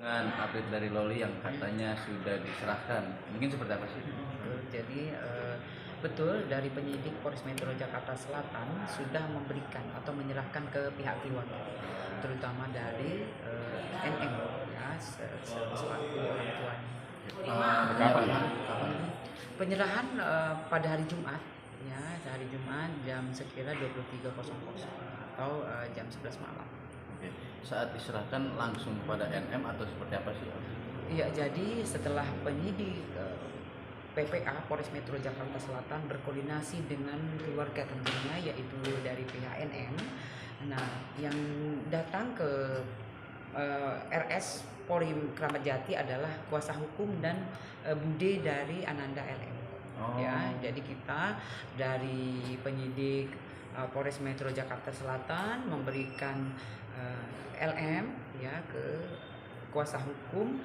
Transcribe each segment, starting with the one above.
dengan update dari Loli yang katanya sudah diserahkan. Mungkin seperti apa sih? Betul. Jadi betul dari penyidik Polres Metro Jakarta Selatan sudah memberikan atau menyerahkan ke pihak keluarga, terutama dari NM ya selaku orang tuanya. Kapan? Penyerahan pada hari Jumat ya, hari Jumat jam sekira 23.00 atau jam 11 malam. Oke. Saat diserahkan langsung pada NM atau seperti apa sih? Iya, jadi setelah penyidik PPA Polres Metro Jakarta Selatan berkoordinasi dengan keluarga tentunya, yaitu dari pihak NM. Nah, yang datang ke RS Polri Kramat Jati adalah kuasa hukum dan bude dari Ananda LM. Ya, jadi kita dari penyidik Polres Metro Jakarta Selatan memberikan LM ya ke kuasa hukum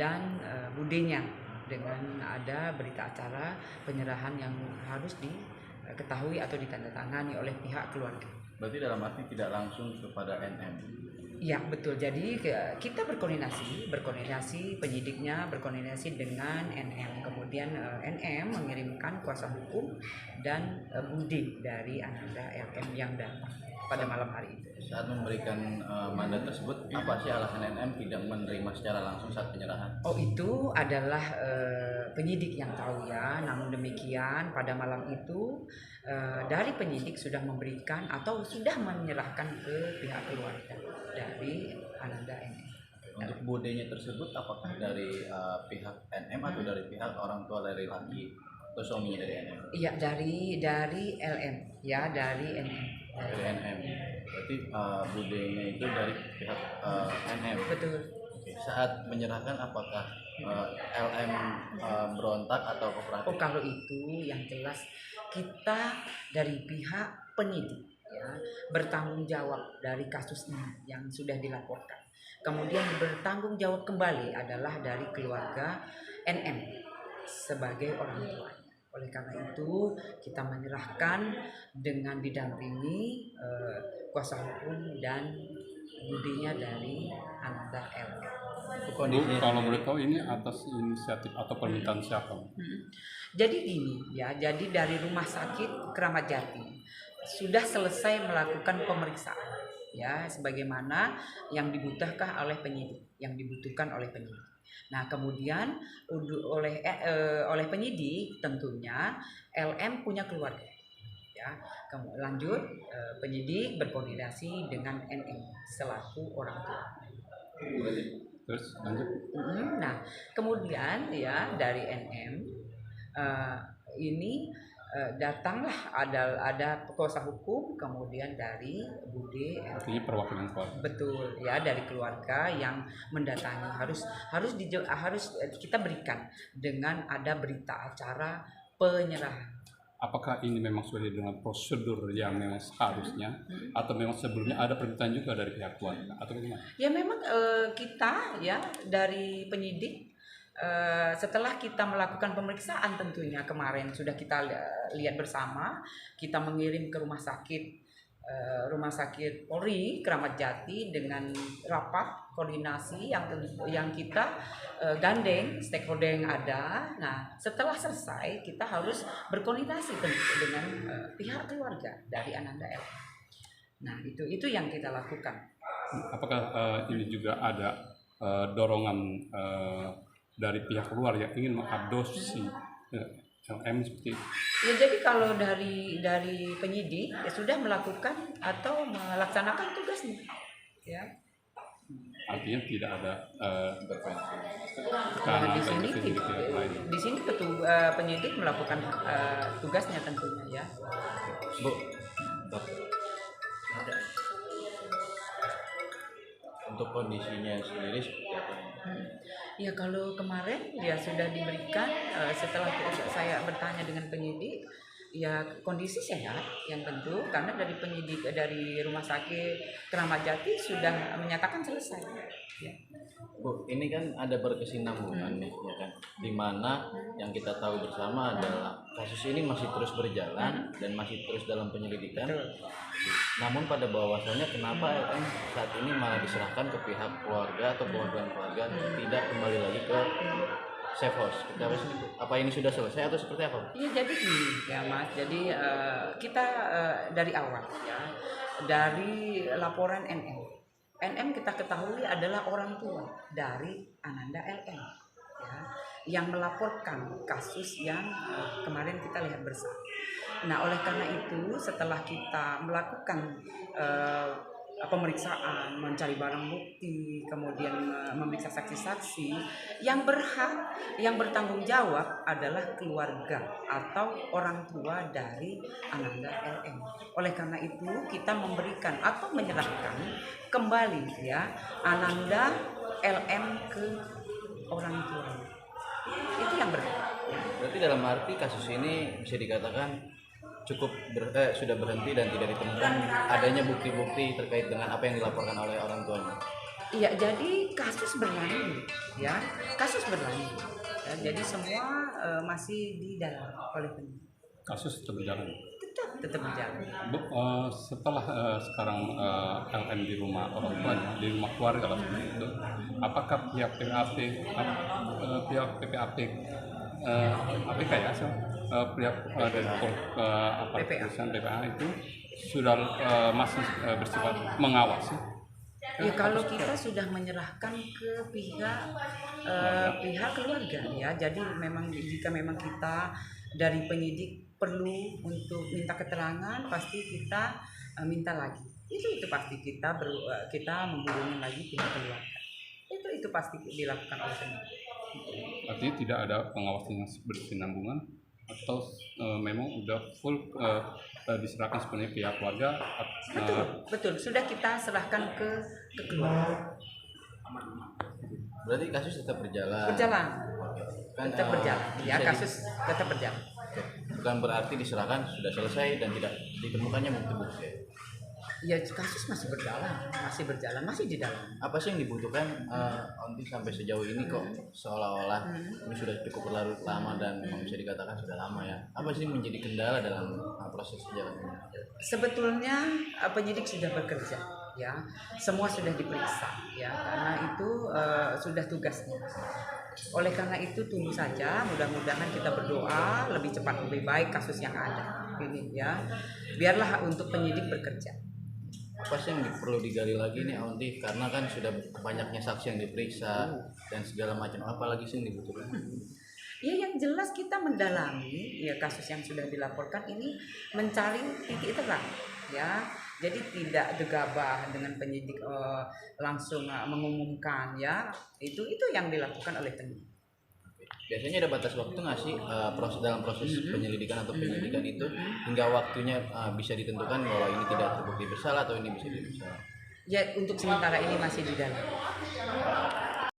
dan budenya dengan ada berita acara penyerahan yang harus diketahui atau ditandatangani oleh pihak keluarga. Berarti dalam arti tidak langsung kepada NM. Iya betul. Jadi kita berkoordinasi penyidiknya berkoordinasi dengan NM. Kemudian NM mengirimkan kuasa hukum dan bude dari Ananda LM yang datang pada malam hari itu. Saat memberikan mandat tersebut, apa sih alasan NM tidak menerima secara langsung saat penyerahan? Oh, itu adalah penyidik yang tahu ya. Namun demikian pada malam itu dari penyidik sudah memberikan atau sudah menyerahkan ke pihak keluarga dari Ananda NM. Untuk budenya tersebut apakah dari pihak NM atau dari pihak orang tua dari laki atau suaminya dari NM? Iya, dari LM ya, dari NM. Dari NM. Berarti budenya itu dari pihak NM. Betul. Oke. Saat menyerahkan apakah LM berontak atau kooperatif? Oh, kalau itu yang jelas kita dari pihak penyidik ya bertanggung jawab dari kasus ini yang sudah dilaporkan. Kemudian bertanggung jawab kembali adalah dari keluarga NM sebagai orang tuanya. Oleh karena itu kita menyerahkan dengan didampingi kuasa hukum dan budenya dari Ananda LM. Kalau boleh tahu ini atas inisiatif atau permintaan siapa? Jadi gini ya, jadi dari Rumah Sakit Kramat Jati sudah selesai melakukan pemeriksaan ya, sebagaimana yang dibutuhkan oleh penyidik, Nah, kemudian oleh penyidik tentunya LM punya keluarga. Ya, lanjut penyidik berkoordinasi dengan NM selaku orang tua. Terus lanjut. Nah, kemudian ya dari NM ini datanglah ada kuasa hukum, kemudian dari bude. Ini perwakilan keluarga. Betul ya, dari keluarga yang mendatangi harus kita berikan dengan ada berita acara penyerahan. Apakah ini memang sudah dengan prosedur yang memang seharusnya atau memang sebelumnya ada permintaan juga dari pihak keluarga atau bagaimana? Ya memang kita ya dari penyidik setelah kita melakukan pemeriksaan tentunya kemarin sudah kita lihat bersama, kita mengirim ke rumah sakit Polri Kramat Jati dengan rapat koordinasi yang kita gandeng stakeholder yang ada. Nah, setelah selesai kita harus berkoordinasi dengan pihak keluarga dari Ananda LM. Nah, itu yang kita lakukan. Apakah ini juga ada dorongan dari pihak luar yang ingin mengadopsi LM seperti itu? Ya, jadi kalau dari penyidik ya sudah melakukan atau melaksanakan tugasnya, ya. Artinya tidak ada Nah, di sini penyidik melakukan tugasnya tentunya ya. Bu, untuk kondisinya sendiri seperti apa? Ya kalau kemarin ya sudah diberikan setelah saya bertanya dengan penyidik ya kondisi sehat yang tentu karena dari penyidik dari Rumah Sakit Kramat Jati sudah menyatakan selesai. Ya. Bu, ini kan ada berkesinambungan nih, ya kan? Di mana yang kita tahu bersama adalah kasus ini masih terus berjalan dan masih terus dalam penyelidikan. Namun pada bahwasannya kenapa LM saat ini malah diserahkan ke pihak keluarga atau perwakilan keluarga, tidak kembali lagi ke safe house? Apa ini sudah selesai atau seperti apa? Iya, jadi gini ya Mas. Jadi kita dari awal ya, dari laporan NM kita ketahui adalah orang tua dari Ananda LM ya, yang melaporkan kasus yang kemarin kita lihat bersama. Nah, oleh karena itu setelah kita melakukan pemeriksaan, mencari barang bukti, kemudian memeriksa saksi-saksi, yang berhak, yang bertanggung jawab adalah keluarga atau orang tua dari Ananda LM. Oleh karena itu kita memberikan atau menyerahkan kembali ya Ananda LM ke orang tua. Itu yang berhak. Berarti dalam arti kasus ini bisa dikatakan cukup sudah berhenti dan tidak ditemukan adanya bukti-bukti terkait dengan apa yang dilaporkan oleh orang tuanya. Iya, jadi kasus berlanjut ya, kasus berlanjut. Ya, jadi semua masih didalami oleh penyidik. Kasus tetap berjalan. Tetap berjalan. Bu, setelah sekarang LM di rumah orang tuanya, di rumah keluarga lah seperti itu, apakah pihak PPAP, pihak PPAP, APK ya, pihak dari aparat kepolisian PPA itu sudah masih bersifat mengawasi? Ya, kalau kita sudah menyerahkan ke pihak pihak keluarga ya, jadi memang jika memang kita dari penyidik perlu untuk minta keterangan, pasti kita minta lagi. Itu pasti kita menghubungi lagi pihak keluarga. Itu pasti dilakukan oleh penyidik. Artinya tidak ada pengawasan yang berkesinambungan atau memang udah full diserahkan sepenuhnya pihak keluarga? Betul. Sudah kita serahkan ke keluarga. Berarti kasus tetap berjalan. Kan, tetap berjalan. Ya, kasus tetap berjalan. Bukan berarti diserahkan sudah selesai dan tidak ditemukannya bukti-bukti. Ya, kasus masih berjalan, masih di dalam. Apa sih yang dibutuhkan Onti sampai sejauh ini kok seolah-olah ini sudah cukup berlarut lama dan memang bisa dikatakan sudah lama ya? Apa sih yang menjadi kendala dalam proses jalan ini? Sebetulnya penyidik sudah bekerja, ya, semua sudah diperiksa, ya, karena itu sudah tugasnya. Oleh karena itu tunggu saja, mudah-mudahan kita berdoa lebih cepat lebih baik kasus yang ada ini ya. Biarlah untuk penyidik bekerja. Apa sih yang perlu digali lagi nih Onti, karena kan sudah banyaknya saksi yang diperiksa dan segala macam, apalagi sih yang dibutuhkan? Ya, yang jelas kita mendalami ya kasus yang sudah dilaporkan ini, mencari titik terang ya. Jadi tidak gegabah dengan penyidik langsung mengumumkan ya. Itu yang dilakukan oleh penyidik. Biasanya ada batas waktu nggak sih dalam proses penyelidikan atau penyelidikan itu hingga waktunya bisa ditentukan bahwa ini tidak terbukti bersalah atau ini bisa dibersalah? Ya, untuk sementara ini masih di dalam.